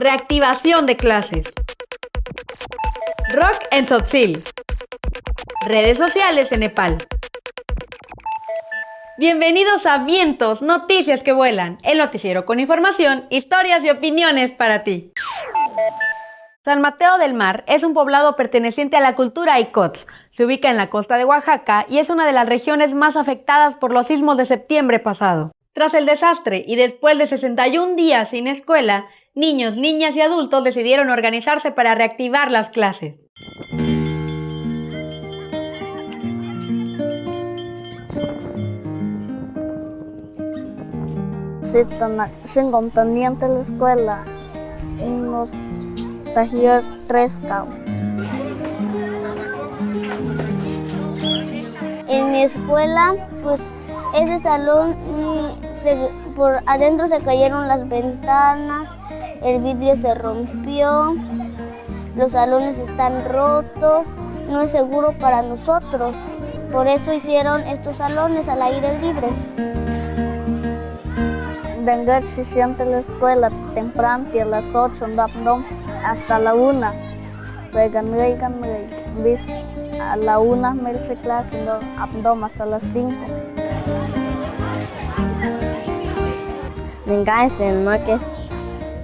Reactivación de clases. Rock en Tzotzil. Redes sociales en Nepal. Bienvenidos a Vientos, noticias que vuelan, el noticiero con información, historias y opiniones para ti. San Mateo del Mar es un poblado perteneciente a la cultura Ixochtl. Se ubica en la costa de Oaxaca y es una de las regiones más afectadas por los sismos de septiembre pasado. Tras el desastre y después de 61 días sin escuela, niños, niñas y adultos decidieron organizarse para reactivar las clases. Sin teniente la escuela, unos taller 3 cao. En mi escuela, pues ese salón, por adentro se cayeron las ventanas, el vidrio se rompió, los salones están rotos, no es seguro para nosotros. Por eso hicieron estos salones al aire libre. Dengue se siente la escuela temprano a las 8 hasta la 1. Bis a la 1 me hice clase hasta las 5. Nunca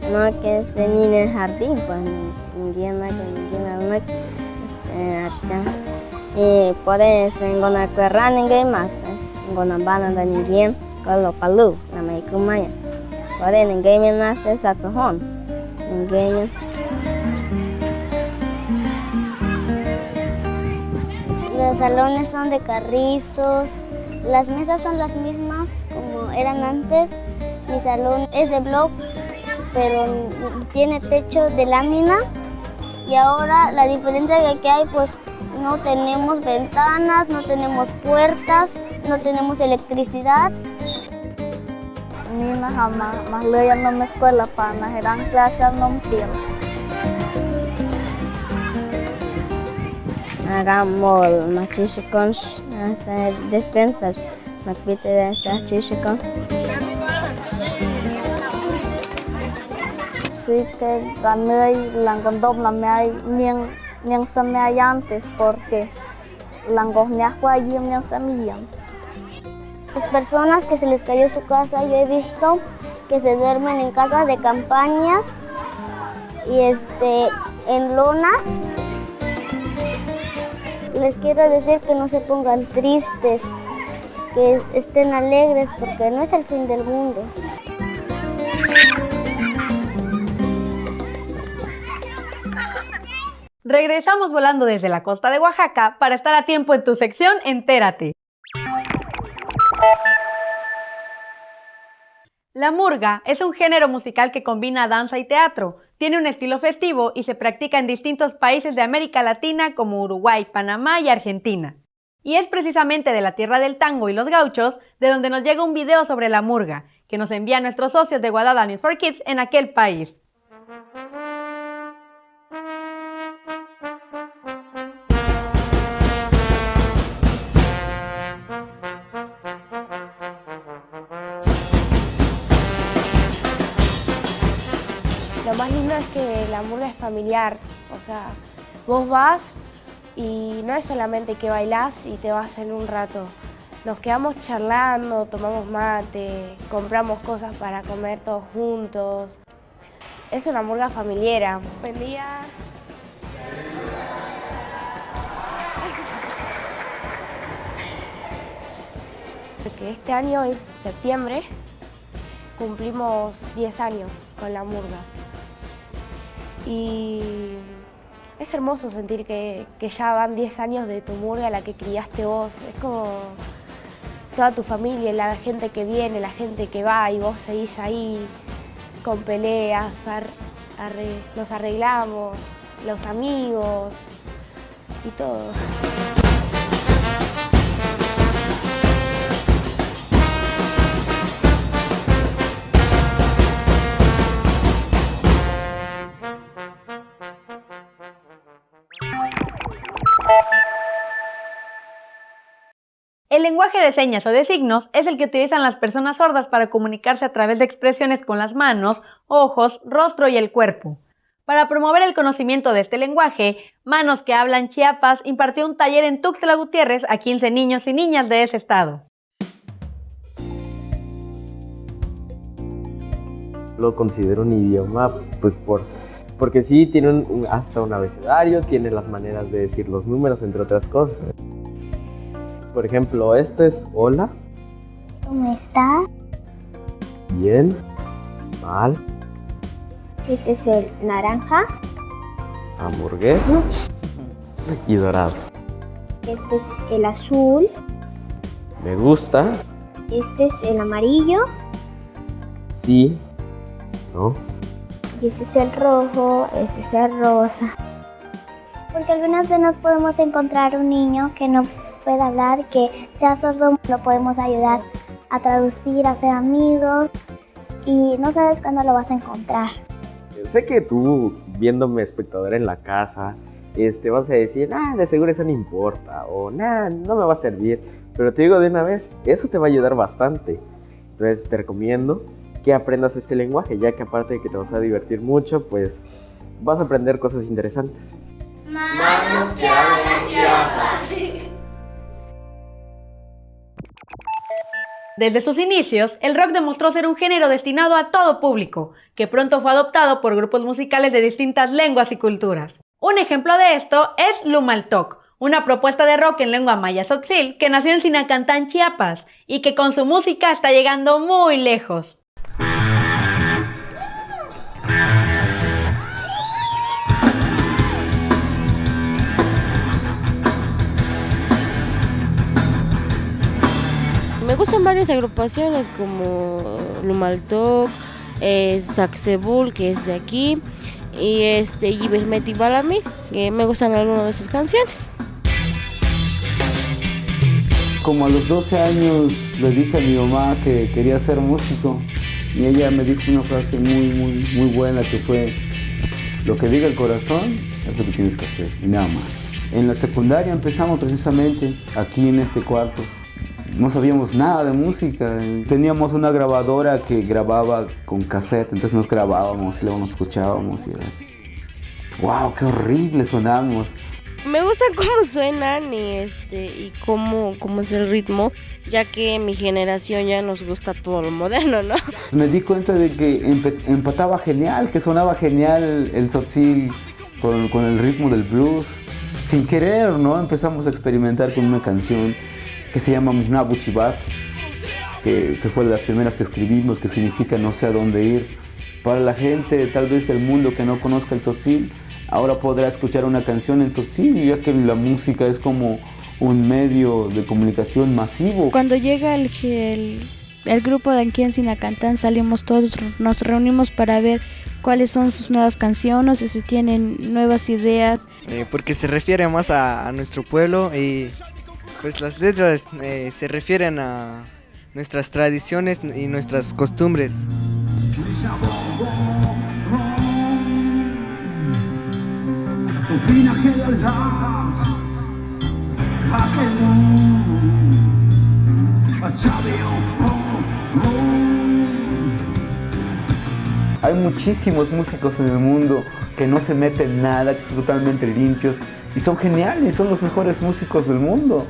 no que esté ni en el jardín, pues ni y por eso tengo una cuerda ninguém más, una banana de ninguém. Kalau palu nama ikumaya. Por eso ninguém me nace saxofón. Ninguém. Los salones son de carrizos, las mesas son las mismas como eran antes. Mi salón es de bloc, pero tiene techo de lámina. Y ahora la diferencia que hay, pues no tenemos ventanas, no tenemos puertas, no tenemos electricidad. Nina más leyan no me escuela para eran clases no tiene. Hagamos machiscos, hasta despensas, macbite de esta chisco. Sí que gané la condom la me niang se me hay antes porque la gozña fue allí niang se me. Las personas que se les cayó su casa, yo he visto que se duermen en casas de campañas y en lonas. Les quiero decir que no se pongan tristes, que estén alegres porque no es el fin del mundo. Regresamos volando desde la costa de Oaxaca para estar a tiempo en tu sección Entérate. La murga es un género musical que combina danza y teatro. Tiene un estilo festivo y se practica en distintos países de América Latina como Uruguay, Panamá y Argentina. Y es precisamente de la tierra del tango y los gauchos de donde nos llega un video sobre la murga, que nos envían nuestros socios de Guadada News for Kids en aquel país. Lo más lindo es que la murga es familiar, o sea, vos vas y no es solamente que bailás y te vas en un rato. Nos quedamos charlando, tomamos mate, compramos cosas para comer todos juntos. Es una murga familiar. Buen día. Porque este año, en septiembre, cumplimos 10 años con la murga. Y es hermoso sentir que ya van 10 años de tu murga, la que criaste vos. Es como toda tu familia, la gente que viene, la gente que va y vos seguís ahí con peleas, nos arreglamos, los amigos y todo. El lenguaje de señas o de signos es el que utilizan las personas sordas para comunicarse a través de expresiones con las manos, ojos, rostro y el cuerpo. Para promover el conocimiento de este lenguaje, Manos que Hablan Chiapas impartió un taller en Tuxtla Gutiérrez a 15 niños y niñas de ese estado. Lo considero un idioma, pues porque sí tiene hasta un abecedario, tiene las maneras de decir los números, entre otras cosas. Por ejemplo, esto es hola. ¿Cómo estás? Bien. Mal. Este es el naranja. Hamburguesa. Y dorado. Este es el azul. Me gusta. Este es el amarillo. Sí. No. Y este es el rojo. Este es el rosa. Porque algunas veces nos podemos encontrar un niño que no puede hablar, que sea sordo, lo podemos ayudar a traducir, a ser amigos y no sabes cuándo lo vas a encontrar. Sé que tú, viéndome espectadora en la casa, vas a decir, de seguro eso no importa, o no me va a servir, pero te digo de una vez, eso te va a ayudar bastante. Entonces te recomiendo que aprendas este lenguaje, ya que aparte de que te vas a divertir mucho, pues vas a aprender cosas interesantes. Manos que hablan Chiapas. Desde sus inicios, el rock demostró ser un género destinado a todo público, que pronto fue adoptado por grupos musicales de distintas lenguas y culturas. Un ejemplo de esto es Lumaltoc, una propuesta de rock en lengua maya tzotzil que nació en Sinacantán, Chiapas, y que con su música está llegando muy lejos. Me gustan varias agrupaciones como Lumaltoc, Sacsebul, que es de aquí, y Yibelmeti Balami, que me gustan algunas de sus canciones. Como a los 12 años le dije a mi mamá que quería ser músico y ella me dijo una frase muy buena que fue: lo que diga el corazón es lo que tienes que hacer y nada más. En la secundaria empezamos precisamente aquí en este cuarto. No sabíamos nada de música. Teníamos una grabadora que grababa con cassette, entonces nos grabábamos y luego nos escuchábamos y era ¡wow! ¡Qué horrible sonamos! Me gustan cómo suenan y cómo es el ritmo, ya que mi generación ya nos gusta todo lo moderno, ¿no? Me di cuenta de que empataba genial, que sonaba genial el tzotzil con el ritmo del blues. Sin querer, ¿no? Empezamos a experimentar con una canción que se llama Mnabu Chibat, que fue de las primeras que escribimos, que significa no sé a dónde ir. Para la gente tal vez del mundo que no conozca el tzotzil, ahora podrá escuchar una canción en tzotzil, ya que la música es como un medio de comunicación masivo. Cuando llega el grupo de aquí en Sinacantán, salimos todos, nos reunimos para ver cuáles son sus nuevas canciones y si tienen nuevas ideas. Porque se refiere más a nuestro pueblo y pues las letras se refieren a nuestras tradiciones y nuestras costumbres. Hay muchísimos músicos en el mundo que no se meten nada, que son totalmente limpios y son geniales, son los mejores músicos del mundo.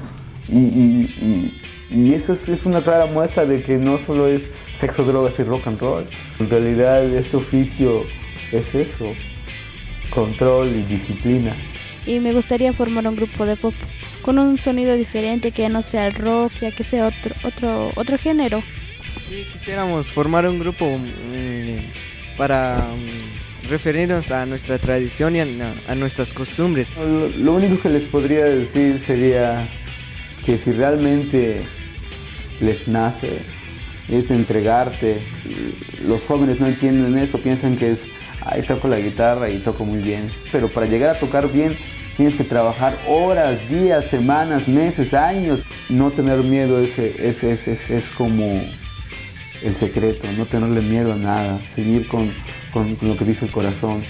Y eso es una clara muestra de que no solo es sexo, drogas y rock and roll. En realidad este oficio es eso, control y disciplina. Y me gustaría formar un grupo de pop con un sonido diferente, que ya no sea el rock, ya que sea otro género. Sí, quisiéramos formar un grupo para referirnos a nuestra tradición y a nuestras costumbres. Lo único que les podría decir sería que si realmente les nace es de entregarte. Los jóvenes no entienden eso, piensan que es, toco la guitarra y toco muy bien. Pero para llegar a tocar bien tienes que trabajar horas, días, semanas, meses, años. No tener miedo es como el secreto, no tenerle miedo a nada, seguir con lo que dice el corazón.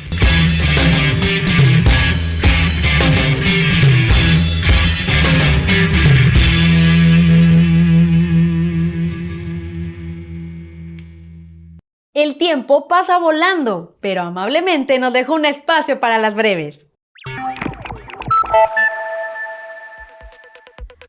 El tiempo pasa volando, pero amablemente nos dejó un espacio para las breves.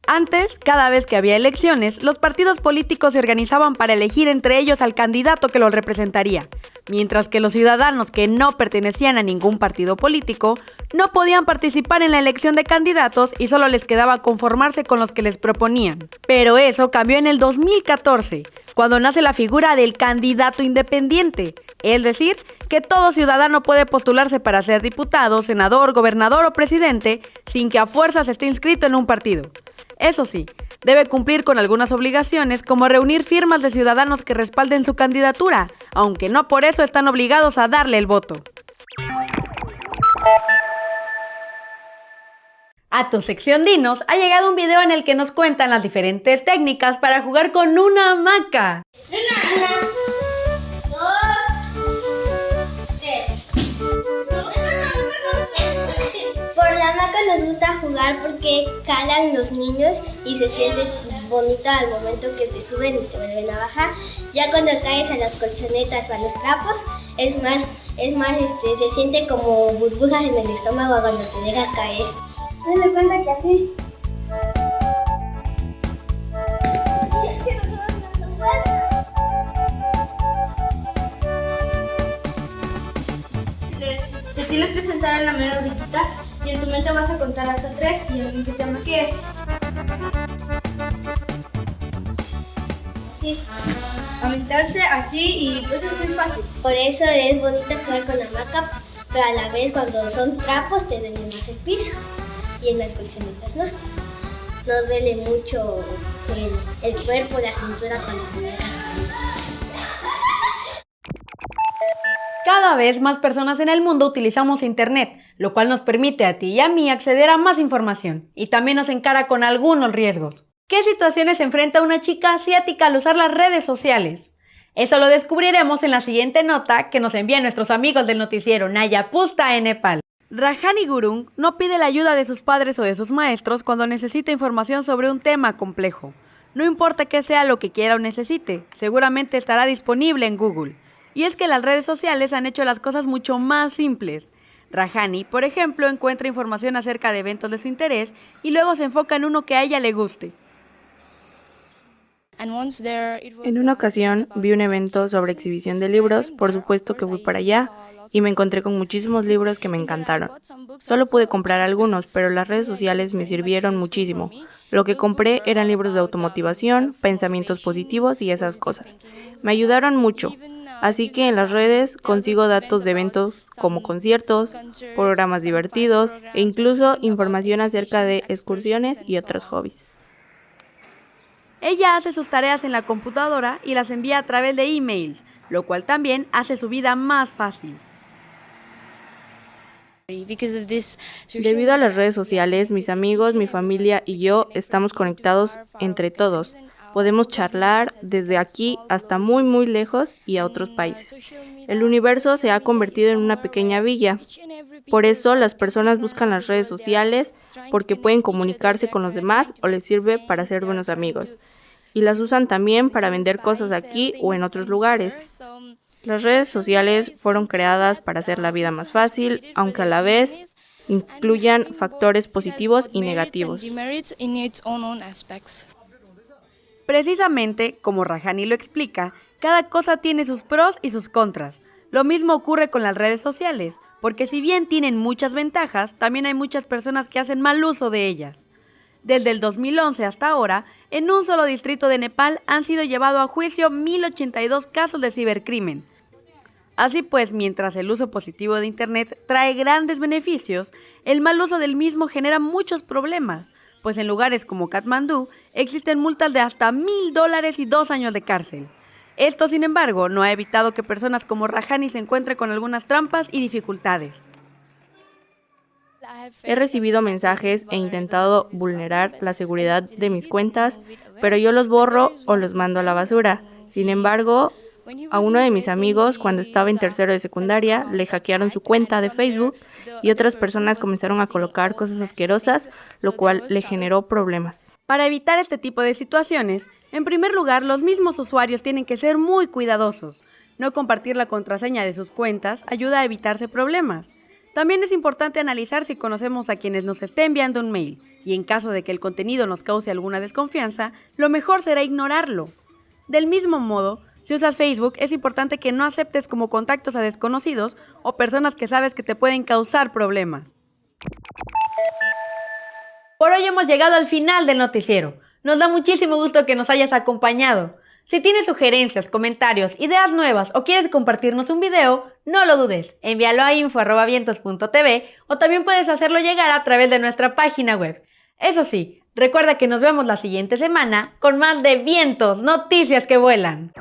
Antes, cada vez que había elecciones, los partidos políticos se organizaban para elegir entre ellos al candidato que los representaría, mientras que los ciudadanos que no pertenecían a ningún partido político no podían participar en la elección de candidatos y solo les quedaba conformarse con los que les proponían. Pero eso cambió en el 2014, cuando nace la figura del candidato independiente, es decir, que todo ciudadano puede postularse para ser diputado, senador, gobernador o presidente sin que a fuerzas esté inscrito en un partido. Eso sí, debe cumplir con algunas obligaciones como reunir firmas de ciudadanos que respalden su candidatura, aunque no por eso están obligados a darle el voto. A tu sección Dinos ha llegado un video en el que nos cuentan las diferentes técnicas para jugar con una hamaca. Por la hamaca nos gusta jugar porque calan los niños y se siente bonito al momento que te suben y te vuelven a bajar. Ya cuando caes a las colchonetas o a los trapos, se siente como burbujas en el estómago cuando te dejas caer. Me doy cuenta que así. Te tienes que sentar en la mera orillita y en tu mente vas a contar hasta 3 y alguien que te amaquee. Sí, aventarse así y pues es muy fácil. Por eso es bonito jugar con la hamaca, pero a la vez cuando son trapos te duele más el piso y en las colchonetas no. Nos duele mucho el cuerpo, la cintura cuando te dejas caer. Cada vez más personas en el mundo utilizamos Internet, lo cual nos permite a ti y a mí acceder a más información y también nos encara con algunos riesgos. ¿Qué situaciones enfrenta una chica asiática al usar las redes sociales? Eso lo descubriremos en la siguiente nota que nos envían nuestros amigos del noticiero Naya Pusta en Nepal. Rajani Gurung no pide la ayuda de sus padres o de sus maestros cuando necesita información sobre un tema complejo. No importa qué sea lo que quiera o necesite, seguramente estará disponible en Google. Y es que las redes sociales han hecho las cosas mucho más simples. Rajani, por ejemplo, encuentra información acerca de eventos de su interés y luego se enfoca en uno que a ella le guste. En una ocasión vi un evento sobre exhibición de libros, por supuesto que fui para allá y me encontré con muchísimos libros que me encantaron. Solo pude comprar algunos, pero las redes sociales me sirvieron muchísimo. Lo que compré eran libros de automotivación, pensamientos positivos y esas cosas. Me ayudaron mucho. Así que en las redes consigo datos de eventos como conciertos, programas divertidos e incluso información acerca de excursiones y otros hobbies. Ella hace sus tareas en la computadora y las envía a través de emails, lo cual también hace su vida más fácil. Debido a las redes sociales, mis amigos, mi familia y yo estamos conectados entre todos. Podemos charlar desde aquí hasta muy muy lejos y a otros países. El universo se ha convertido en una pequeña villa. Por eso las personas buscan las redes sociales porque pueden comunicarse con los demás o les sirve para ser buenos amigos. Y las usan también para vender cosas aquí o en otros lugares. Las redes sociales fueron creadas para hacer la vida más fácil, aunque a la vez incluyan factores positivos y negativos. Precisamente, como Rajani lo explica, cada cosa tiene sus pros y sus contras. Lo mismo ocurre con las redes sociales, porque si bien tienen muchas ventajas, también hay muchas personas que hacen mal uso de ellas. Desde el 2011 hasta ahora, en un solo distrito de Nepal han sido llevados a juicio 1.082 casos de cibercrimen. Así pues, mientras el uso positivo de Internet trae grandes beneficios, el mal uso del mismo genera muchos problemas, pues en lugares como Katmandú existen multas de hasta $1,000 y 2 años de cárcel. Esto, sin embargo, no ha evitado que personas como Rajani se encuentren con algunas trampas y dificultades. He recibido mensajes e intentado vulnerar la seguridad de mis cuentas, pero yo los borro o los mando a la basura. Sin embargo, a uno de mis amigos, cuando estaba en tercero de secundaria, le hackearon su cuenta de Facebook y otras personas comenzaron a colocar cosas asquerosas, lo cual le generó problemas. Para evitar este tipo de situaciones, en primer lugar, los mismos usuarios tienen que ser muy cuidadosos. No compartir la contraseña de sus cuentas ayuda a evitarse problemas. También es importante analizar si conocemos a quienes nos esté enviando un mail, y en caso de que el contenido nos cause alguna desconfianza, lo mejor será ignorarlo. Del mismo modo, si usas Facebook, es importante que no aceptes como contactos a desconocidos o personas que sabes que te pueden causar problemas. Por hoy hemos llegado al final del noticiero. Nos da muchísimo gusto que nos hayas acompañado. Si tienes sugerencias, comentarios, ideas nuevas o quieres compartirnos un video, no lo dudes, envíalo a info@vientos.tv o también puedes hacerlo llegar a través de nuestra página web. Eso sí, recuerda que nos vemos la siguiente semana con más de Vientos, noticias que vuelan.